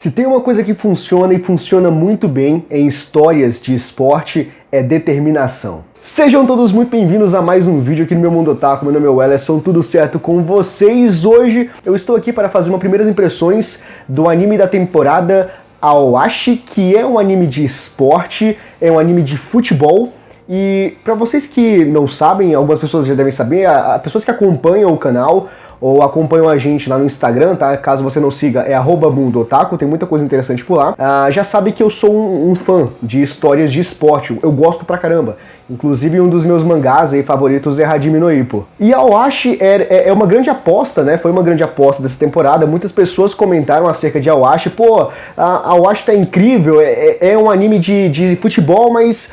Se tem uma coisa que funciona e funciona muito bem em histórias de esporte, é determinação. Sejam todos muito bem-vindos a mais um vídeo aqui no meu Mundo Otaku. Meu nome é Wellerson, tudo certo com vocês? Hoje eu estou aqui para fazer uma primeiras impressões do anime da temporada Aoashi, que é um anime de esporte, é um anime de futebol. E para vocês que não sabem, algumas pessoas já devem saber, pessoas que acompanham o canal ou acompanham a gente lá no Instagram, tá? Caso você não siga, é @mundotaku, tem muita coisa interessante por lá. Já sabe que eu sou um fã de histórias de esporte, eu gosto pra caramba. Inclusive um dos meus mangás aí favoritos é Hajime no Ippo. E Aoashi é uma grande aposta, né? Foi uma grande aposta dessa temporada. Muitas pessoas comentaram acerca de Aoashi. Pô, a Aoashi tá incrível, é um anime de futebol, mas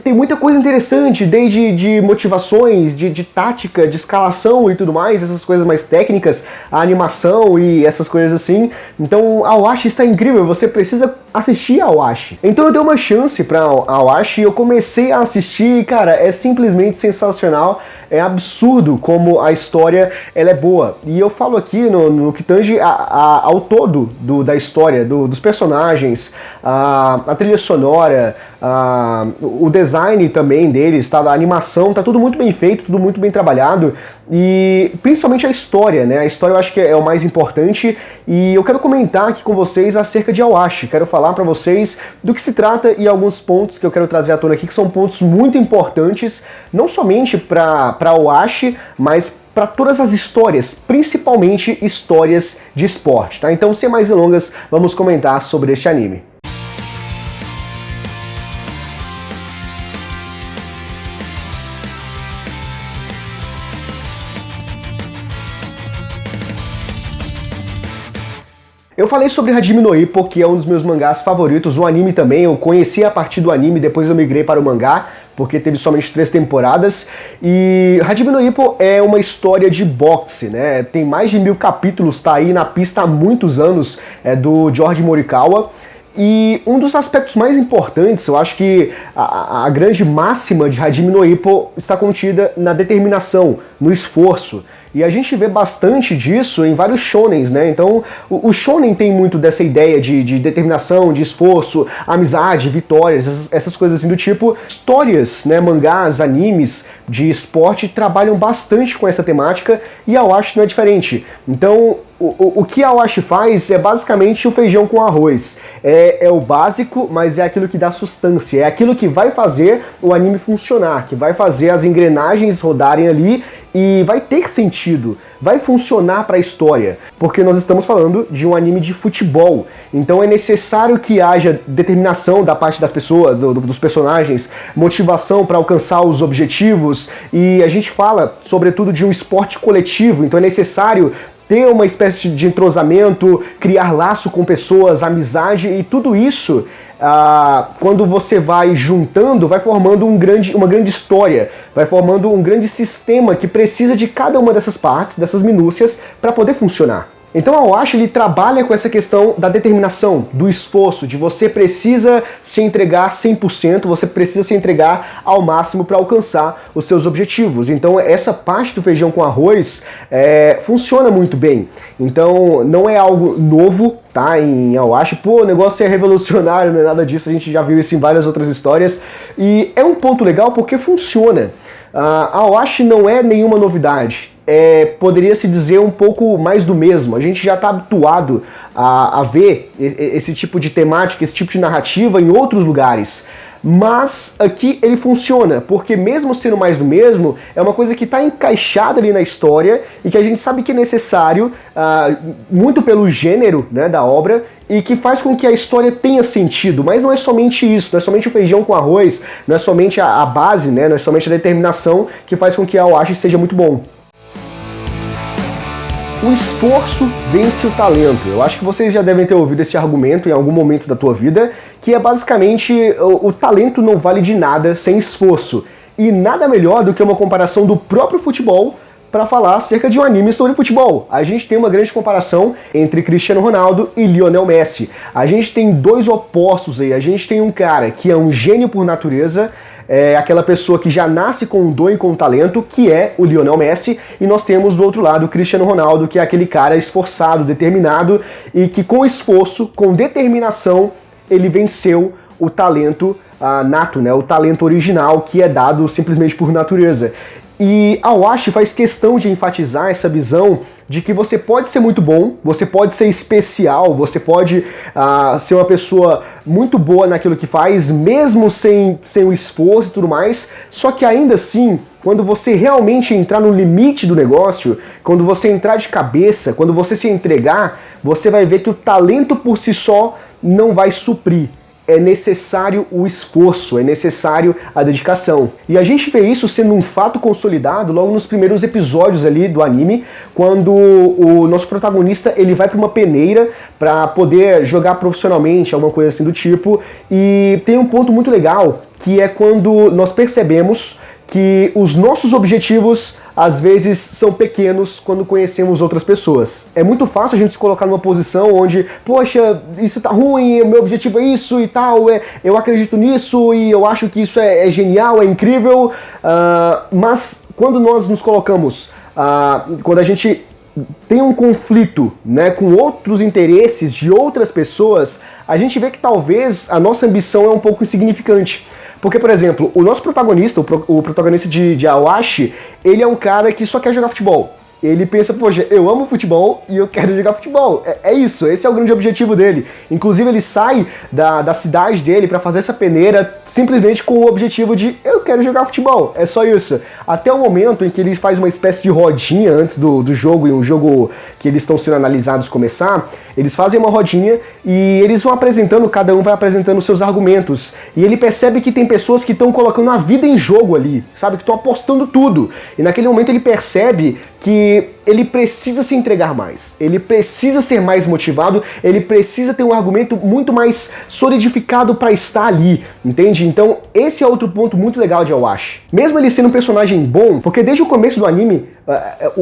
tem muita coisa interessante, desde de motivações, de tática, de escalação e tudo mais, essas coisas mais técnicas, a animação e essas coisas assim. Então, Aoashi está incrível, você precisa assistir Aoashi. Então eu dei uma chance pra Aoashi e eu comecei a assistir, e, cara, é simplesmente sensacional. É absurdo como a história ela é boa. E eu falo aqui no que tange ao todo da história, dos personagens, a trilha sonora, o design também deles, tá? A animação, tá tudo muito bem feito, tudo muito bem trabalhado. E principalmente a história, né? A história eu acho que é o mais importante. E eu quero comentar aqui com vocês acerca de Aoashi. Quero falar pra vocês do que se trata e alguns pontos que eu quero trazer à tona aqui, que são pontos muito importantes, não somente pra Aoashi, mas para todas as histórias, principalmente histórias de esporte, tá? Então, sem mais delongas, vamos comentar sobre este anime. Eu falei sobre Hajime no Ippo, que é um dos meus mangás favoritos, o anime também, eu conheci a partir do anime, depois eu migrei para o mangá, porque teve somente 3 temporadas, e Hajime no Ippo é uma história de boxe, né? Tem mais de 1000 capítulos, tá aí na pista há muitos anos, do George Morikawa. E um dos aspectos mais importantes, eu acho que a grande máxima de Hajime no Ippo está contida na determinação, no esforço. E a gente vê bastante disso em vários shonens, né? Então, o shonen tem muito dessa ideia de determinação, de esforço, amizade, vitórias, essas coisas assim do tipo. Histórias, né, mangás, animes de esporte trabalham bastante com essa temática e a Aoashi não é diferente. Então, o que a Aoashi faz é basicamente o feijão com arroz. É o básico, mas é aquilo que dá sustância, é aquilo que vai fazer o anime funcionar, que vai fazer as engrenagens rodarem ali e vai ter sentido, vai funcionar para a história, porque nós estamos falando de um anime de futebol, então é necessário que haja determinação da parte das pessoas, dos personagens, motivação para alcançar os objetivos, e a gente fala sobretudo de um esporte coletivo, então é necessário ter uma espécie de entrosamento, criar laço com pessoas, amizade, e tudo isso, quando você vai juntando, vai formando uma grande história, vai formando um grande sistema que precisa de cada uma dessas partes, dessas minúcias, para poder funcionar. Então a Aoashi ele trabalha com essa questão da determinação, do esforço, de você precisa se entregar 100%, você precisa se entregar ao máximo para alcançar os seus objetivos. Então essa parte do feijão com arroz funciona muito bem. Então não é algo novo, tá, em Aoashi. Pô, o negócio é revolucionário, não é nada disso, a gente já viu isso em várias outras histórias. E é um ponto legal porque funciona. A Aoashi não é nenhuma novidade. Poderia se dizer um pouco mais do mesmo. A gente já está habituado a ver esse tipo de temática, esse tipo de narrativa em outros lugares. Mas aqui ele funciona, porque mesmo sendo mais do mesmo, é uma coisa que está encaixada ali na história e que a gente sabe que é necessário, muito pelo gênero, né, da obra, e que faz com que a história tenha sentido. Mas não é somente isso, não é somente o feijão com arroz, não é somente a base, né, não é somente a determinação que faz com que a Aoashi seja muito bom. O esforço vence o talento. Eu acho que vocês já devem ter ouvido esse argumento em algum momento da tua vida, que é basicamente o talento não vale de nada sem esforço. E nada melhor do que uma comparação do próprio futebol para falar acerca de um anime sobre futebol. A gente tem uma grande comparação entre Cristiano Ronaldo e Lionel Messi. A gente tem dois opostos aí. A gente tem um cara que é um gênio por natureza, é aquela pessoa que já nasce com um dom e com um talento, que é o Lionel Messi, e nós temos do outro lado o Cristiano Ronaldo, que é aquele cara esforçado, determinado, e que com esforço, com determinação, ele venceu o talento nato, né? O talento original que é dado simplesmente por natureza. E a Awashi faz questão de enfatizar essa visão de que você pode ser muito bom, você pode ser especial, você pode ser uma pessoa muito boa naquilo que faz, mesmo sem o esforço e tudo mais, só que ainda assim, quando você realmente entrar no limite do negócio, quando você entrar de cabeça, quando você se entregar, você vai ver que o talento por si só não vai suprir. É necessário o esforço, é necessário a dedicação. E a gente vê isso sendo um fato consolidado logo nos primeiros episódios ali do anime, quando o nosso protagonista ele vai para uma peneira para poder jogar profissionalmente, alguma coisa assim do tipo, e tem um ponto muito legal, que é quando nós percebemos que os nossos objetivos às vezes são pequenos quando conhecemos outras pessoas. É muito fácil a gente se colocar numa posição onde, poxa, isso tá ruim, meu objetivo é isso e tal, eu acredito nisso e eu acho que isso é genial, é incrível, mas quando nós nos colocamos, quando a gente tem um conflito, né, com outros interesses de outras pessoas, a gente vê que talvez a nossa ambição é um pouco insignificante. Porque, por exemplo, o nosso protagonista, o protagonista de Awashi, ele é um cara que só quer jogar futebol. Ele pensa, poxa, eu amo futebol e eu quero jogar futebol. É isso, esse é o grande objetivo dele. Inclusive, ele sai da cidade dele para fazer essa peneira simplesmente com o objetivo de eu quero jogar futebol. É só isso. Até o momento em que ele faz uma espécie de rodinha antes do jogo, e um jogo que eles estão sendo analisados começar, eles fazem uma rodinha e eles vão apresentando, cada um vai apresentando seus argumentos. E ele percebe que tem pessoas que estão colocando a vida em jogo ali, sabe? Que estão apostando tudo. E naquele momento ele percebe que ele precisa se entregar mais, ele precisa ser mais motivado, ele precisa ter um argumento muito mais solidificado para estar ali, entende? Então esse é outro ponto muito legal de Awashi. Mesmo ele sendo um personagem bom, porque desde o começo do anime,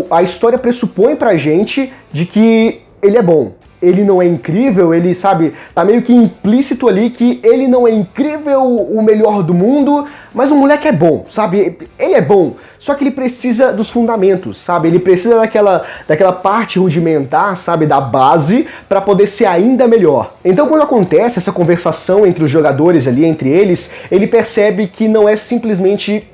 a história pressupõe pra gente de que ele é bom. Ele não é incrível, ele, sabe, tá meio que implícito ali que ele não é incrível, o melhor do mundo, mas o moleque é bom, sabe? Ele é bom, só que ele precisa dos fundamentos, sabe? Ele precisa daquela parte rudimentar, sabe, da base, para poder ser ainda melhor. Então quando acontece essa conversação entre os jogadores ali, entre eles, ele percebe que não é simplesmente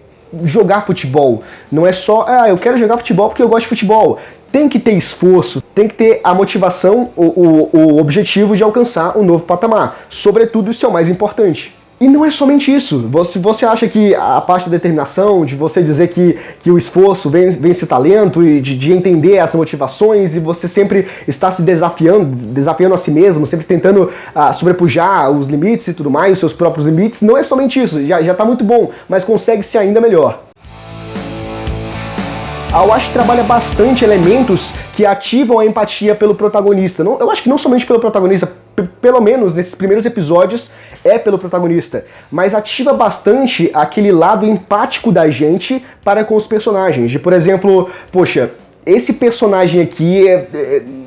jogar futebol, não é só, eu quero jogar futebol porque eu gosto de futebol. Tem que ter esforço, tem que ter a motivação, o objetivo de alcançar um novo patamar. Sobretudo, isso é o mais importante. E não é somente isso. Você acha que a parte da determinação, de você dizer que o esforço vence o talento, e de entender as motivações, e você sempre está se desafiando a si mesmo, sempre tentando sobrepujar os limites e tudo mais, os seus próprios limites, não é somente isso. Já está muito bom, mas consegue ser ainda melhor. A Awashi trabalha bastante elementos que ativam a empatia pelo protagonista. Eu acho que não somente pelo protagonista, pelo menos nesses primeiros episódios é pelo protagonista, mas ativa bastante aquele lado empático da gente para com os personagens. De, por exemplo, poxa, esse personagem aqui,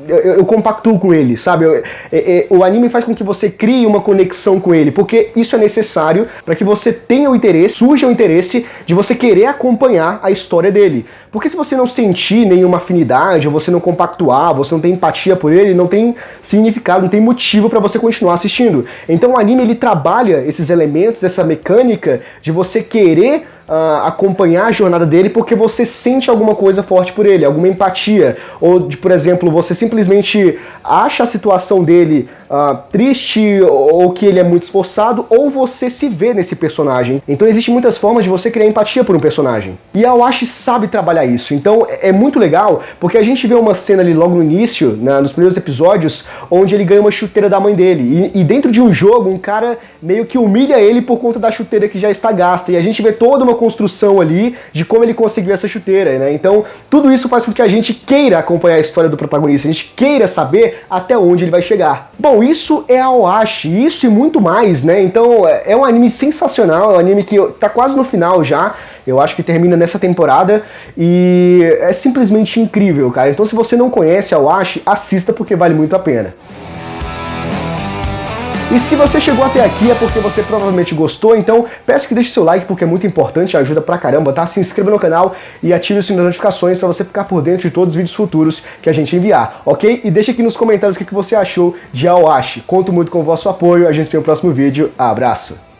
eu compactuo com ele, sabe? O anime faz com que você crie uma conexão com ele, porque isso é necessário para que você tenha o interesse, surja o interesse de você querer acompanhar a história dele. Porque se você não sentir nenhuma afinidade, ou você não compactuar, você não tem empatia por ele, não tem significado, não tem motivo para você continuar assistindo. Então o anime ele trabalha esses elementos, essa mecânica de você querer acompanhar a jornada dele porque você sente alguma coisa forte por ele, alguma empatia, ou de, por exemplo, você simplesmente acha a situação dele triste, ou que ele é muito esforçado, ou você se vê nesse personagem. Então existem muitas formas de você criar empatia por um personagem. E a Awashi sabe trabalhar isso, então é muito legal, porque a gente vê uma cena ali logo no início, nos primeiros episódios, onde ele ganha uma chuteira da mãe dele, e dentro de um jogo, um cara meio que humilha ele por conta da chuteira que já está gasta, e a gente vê toda uma construção ali de como ele conseguiu essa chuteira, né? Então tudo isso faz com que a gente queira acompanhar a história do protagonista, a gente queira saber até onde ele vai chegar. Bom, isso é a Awashi, isso e muito mais, né? Então é um anime sensacional, é um anime que tá quase no final já, eu acho que termina nessa temporada, e é simplesmente incrível, cara. Então se você não conhece a Awashi, assista porque vale muito a pena. E se você chegou até aqui é porque você provavelmente gostou, então peço que deixe seu like porque é muito importante, ajuda pra caramba, tá? Se inscreva no canal e ative o sininho das notificações pra você ficar por dentro de todos os vídeos futuros que a gente enviar, ok? E deixa aqui nos comentários o que você achou de Aoashi. Conto muito com o vosso apoio, a gente se vê no próximo vídeo, abraço!